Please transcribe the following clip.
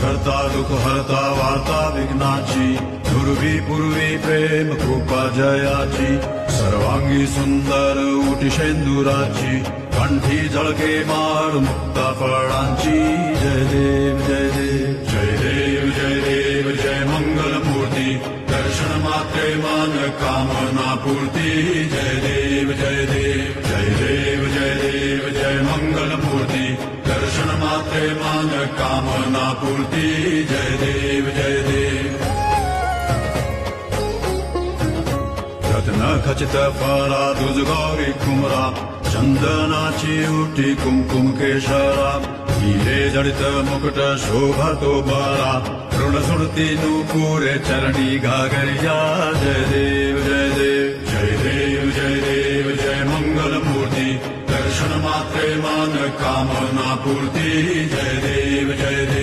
करता दुःख हरता वार्ता विघ्नाची दुर्वी पूर्वी प्रेम कृपा जयाची सर्वांगी सुंदर उटी शेंदुराची कंठी झळके माळ मुक्ता फळांची जय देव जय देव जय देव जय देव जय मंगल मूर्ती दर्शन मात्रे मान कामना पूर्ती जय देव जय देव जय देव जय देव जय मंगल मूर्ती दर्शन मात्रे मान कामना पूर्ती जय देव जय देव रत्न खचित फरा दुज गौरी कुमरा चंदनाची उठी कुमकुम केशरा हिरे जडित मुकुट शोभतो बरा ऋण सुरती नूपुरे चरणी घागरिया जय देव जय देव जय देव जय देव जय मंगल मूर्ती दर्शन मात्रे मान कामना पूर्ती जय देव जय